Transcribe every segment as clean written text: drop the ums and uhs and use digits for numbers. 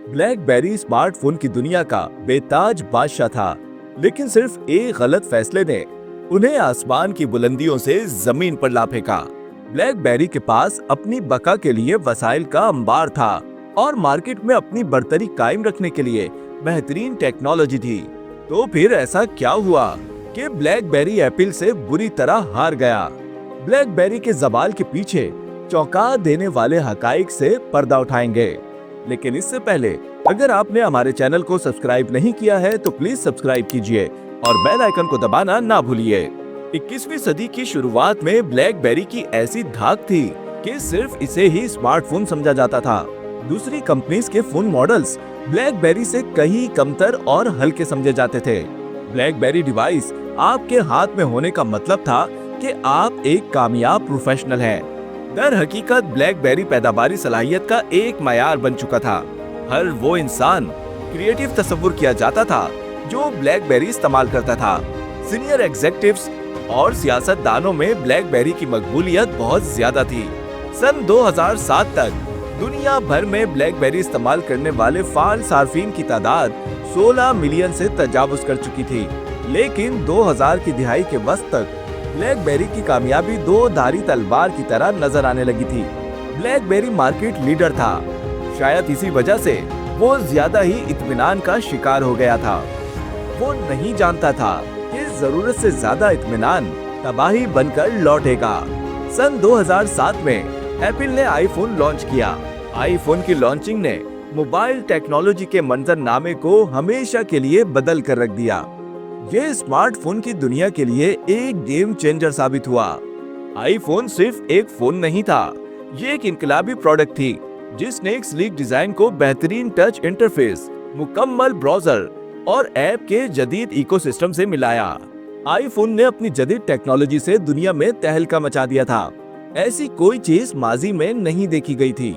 Black berry smartphone की दुनिया का बेताज बादशाह था, लेकिन सिर्फ एक गलत फैसले ने उन्हें आसमान की बुलंदियों से जमीन पर ला फेंका। ब्लैक बेरी के पास अपनी बका के लिए वसाइल का अंबार था और मार्केट में अपनी बढ़तरी कायम रखने के लिए बेहतरीन टेक्नोलॉजी थी। तो फिर ऐसा क्या हुआ कि ब्लैक बेरी एप्पल से बुरी तरह हार गया? ब्लैक बेरी के ज़वाल के पीछे चौंका देने वाले हकाइक से पर्दा उठाएंगे। लेकिन इससे पहले अगर आपने हमारे चैनल को सब्सक्राइब नहीं किया है तो प्लीज सब्सक्राइब कीजिए और बेल आइकन को दबाना ना भूलिए। 21वीं सदी की शुरुआत में ब्लैक बेरी की ऐसी धाक थी कि सिर्फ इसे ही स्मार्टफोन समझा जाता था। दूसरी कंपनीज के फोन मॉडल्स ब्लैक बेरी से कहीं कमतर और हल्के समझे जाते थे। ब्लैक बेरी डिवाइस आपके हाथ में होने का मतलब था कि आप एक कामयाब प्रोफेशनल हैं। दर हकीकत ब्लैक बेरी पैदावारी सलाहियत का एक मयार बन चुका था। हर वो इंसान क्रिएटिव तस्वुर किया जाता था जो ब्लैक बेरी इस्तेमाल करता था। सीनियर एग्जीक्यूटिव्स और सियासतदानों में ब्लैक बेरी की मकबूलियत बहुत ज्यादा थी। सन 2007 तक दुनिया भर में ब्लैक बेरी इस्तेमाल करने वाले फाल सार्फिन की तादाद 16 मिलियन से तजावुज कर चुकी थी। लेकिन 2000 की दिहाई के वस्त तक ब्लैक बेरी की कामयाबी दो धारी तलवार की तरह नजर आने लगी थी। ब्लैक बेरी मार्केट लीडर था। शायद इसी वजह से वो ज्यादा ही इत्मीनान का शिकार हो गया था। वो नहीं जानता था कि जरूरत से ज्यादा इत्मीनान तबाही बनकर लौटेगा। सन 2007 में एप्पल ने आईफोन लॉन्च किया। आईफोन की लॉन्चिंग ने मोबाइल टेक्नोलॉजी के मंजरनामे को हमेशा के लिए बदल कर रख दिया। ये स्मार्टफोन की दुनिया के लिए एक गेम चेंजर साबित हुआ। आईफोन सिर्फ एक फोन नहीं था, ये एक इनकलाबी प्रोडक्ट थी जिसने एक स्लीक डिजाइन को बेहतरीन टच इंटरफेस, मुकम्मल ब्राउजर और ऐप के जदीद इकोसिस्टम से मिलाया। आईफोन ने अपनी जदीद टेक्नोलॉजी से दुनिया में तहलका मचा दिया था। ऐसी कोई चीज माजी में नहीं देखी गई थी।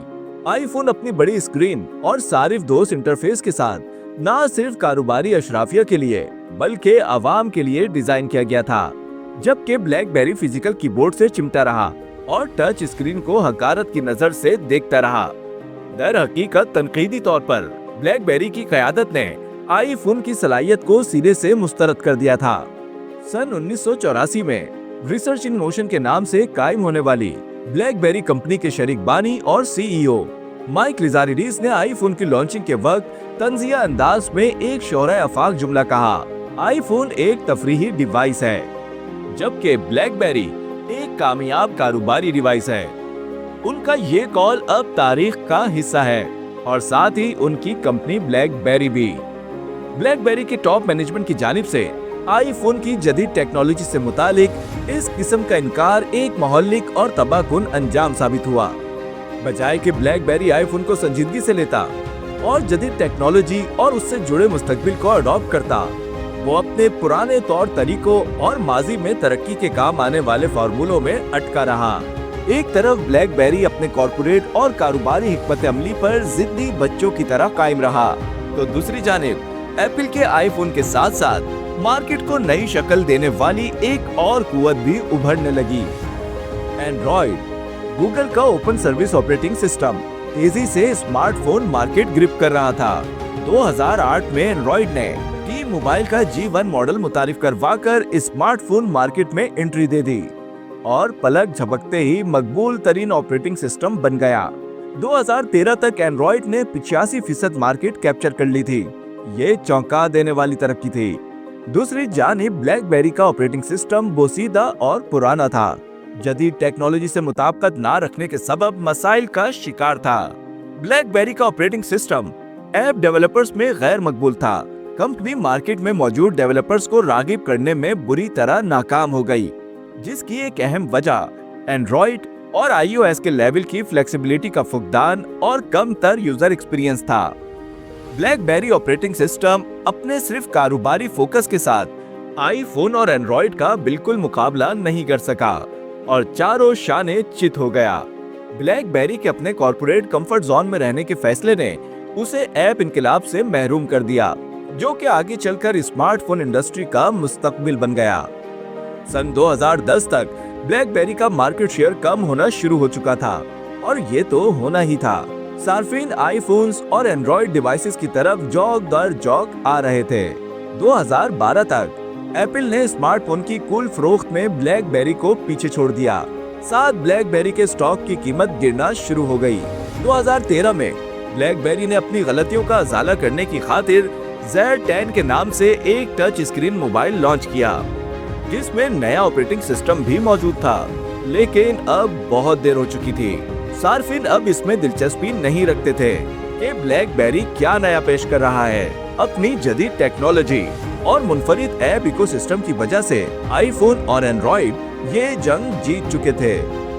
आईफोन अपनी बड़ी स्क्रीन और सारिफ दोस्त इंटरफेस के साथ न सिर्फ कारोबारी अशराफिया के लिए बल्कि आवाम के लिए डिजाइन किया गया था। जबकि ब्लैक बेरी फिजिकल कीबोर्ड से चिमटा रहा और टच स्क्रीन को हकारत की नजर से देखता रहा। दर हकीकत तनकीदी तौर पर ब्लैक बेरी की क़यादत ने आईफोन की सलाहियत को सिरे से मुस्तरद कर दिया था। सन 1984 में रिसर्च इन मोशन के नाम से कायम होने वाली ब्लैक बेरी कंपनी के शरीक बानी और सीईओ माइक लिजारिडीस ने आईफोन की लॉन्चिंग के वक्त तंजिया अंदाज में एक शोरा अफाक जुमला कहा, आईफोन एक तफरीही डिवाइस है, जबकि ब्लैक बेरी एक कामयाब कारोबारी डिवाइस है। उनका ये कॉल अब तारीख का हिस्सा है और साथ ही उनकी कंपनी ब्लैक बेरी भी। ब्लैक बेरी के टॉप मैनेजमेंट की जानिब से आईफोन की जदीद टेक्नोलॉजी से मुतालिक इस किस्म का इनकार एक मोहल्लिक और तबाहकुन अंजाम साबित हुआ। बजाय कि ब्लैक बेरी आईफोन को संजीदगी से लेता और जदीद टेक्नोलॉजी और उससे जुड़े मुस्तकबिल को अडॉप्ट करता, वो अपने पुराने तौर तरीकों और माजी में तरक्की के काम आने वाले फार्मूलों में अटका रहा। एक तरफ ब्लैक बेरी अपने कॉर्पोरेट और कारोबारी हिकमत अमली पर जिद्दी बच्चों की तरह कायम रहा, तो दूसरी जानिब एप्पल के आईफोन के साथ साथ मार्केट को नई शक्ल देने वाली एक और कुव्वत भी उभरने लगी। एंड्रॉइड, गूगल का ओपन सर्विस ऑपरेटिंग सिस्टम तेजी से स्मार्टफोन मार्केट ग्रिप कर रहा था। 2008 में एंड्रॉइड ने टी मोबाइल का G1 मॉडल मुतारिफ करवाकर स्मार्टफोन मार्केट में एंट्री दे दी और पलक झपकते ही मकबूल तरीन ऑपरेटिंग सिस्टम बन गया। 2013 तक एंड्रॉइड ने 85% मार्केट कैप्चर कर ली थी। ये चौंका देने वाली तरक्की थी। दूसरी जानिब ब्लैक बेरी का ऑपरेटिंग सिस्टम बोसीदा और पुराना था, जदीद टेक्नोलॉजी से मुताबिकत ना रखने के सबब मसाइल का शिकार था। ब्लैक बेरी का ऑपरेटिंग सिस्टम ऐप डेवलपर्स में गैर मकबूल था। कंपनी मार्केट में मौजूद डेवलपर्स को रागिब करने में बुरी तरह नाकाम हो गई, जिसकी एक अहम वजह एंड्रॉइड और iOS के लेवल की फ्लेक्सिबिलिटी का फुकदान और कम तर यूजर एक्सपीरियंस था। ब्लैक बेरी ऑपरेटिंग सिस्टम अपने सिर्फ कारोबारी फोकस के साथ आईफोन और एंड्रॉइड का बिल्कुल मुकाबला नहीं कर सका और चारों शाने चित हो गया। ब्लैक बेरी के अपने कॉर्पोरेट कंफर्ट जोन में रहने के फैसले ने उसे ऐप इनकलाब से महरूम कर दिया, जो कि आगे चलकर स्मार्टफोन इंडस्ट्री का मुस्तकबिल बन गया। सन 2010 तक ब्लैक बेरी का मार्केट शेयर कम होना शुरू हो चुका था और ये तो होना ही था। सार्फिन आईफोन्स और एंड्रॉइड डिवाइसेस की तरफ जौक दर जौक आ रहे थे। 2012 तक एप्पल ने स्मार्टफोन की कुल फरोख्त में ब्लैकबेरी को पीछे छोड़ दिया। साथ ब्लैकबेरी के स्टॉक की कीमत गिरना शुरू हो गई। 2013 में ब्लैकबेरी ने अपनी गलतियों का उजाला करने की खातिर Z10 के नाम से एक टच स्क्रीन मोबाइल लॉन्च किया, जिसमें नया ऑपरेटिंग सिस्टम भी मौजूद था। लेकिन अब बहुत देर हो चुकी थी। सार्फिन अब इसमें दिलचस्पी नहीं रखते थे कि ब्लैकबेरी क्या नया पेश कर रहा है। अपनी जदीद टेक्नोलॉजी और मुनफरिद ऐप इकोसिस्टम की वजह से आईफोन और एंड्रॉइड ये जंग जीत चुके थे।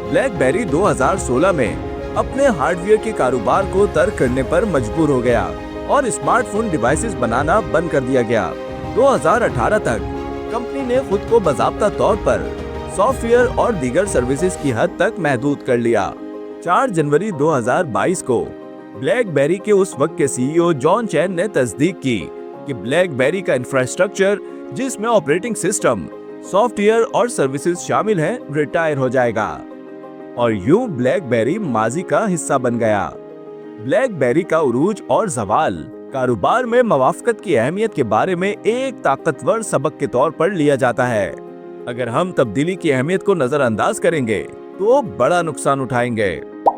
ब्लैकबेरी 2016 में अपने हार्डवेयर के कारोबार को तर्क करने पर मजबूर हो गया और स्मार्टफोन डिवाइसेस बनाना बंद कर दिया गया। 2018 तक कंपनी ने खुद को बाकायदा तौर पर सॉफ्टवेयर और दीगर सर्विसेज की हद तक महदूद कर लिया। 4 जनवरी 2022 को ब्लैकबेरी के उस वक्त के सीईओ जॉन चैन ने तस्दीक की कि ब्लैकबेरी का इंफ्रास्ट्रक्चर, जिसमें ऑपरेटिंग सिस्टम, सॉफ्टवेयर और सर्विसेज शामिल हैं, रिटायर हो जाएगा। और यूं ब्लैकबेरी माजी का हिस्सा बन गया। ब्लैकबेरी का उरूज और ज़वाल कारोबार में मवाफ़क़त की अहमियत के बारे में एक ताकतवर सबक के तौर पर लिया जाता है। अगर हम तब्दीली की अहमियत को नजरअंदाज करेंगे तो बड़ा नुकसान उठाएंगे।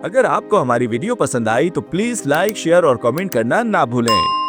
अगर आपको हमारी वीडियो पसंद आई तो प्लीज लाइक, शेयर और कमेंट करना ना भूलें।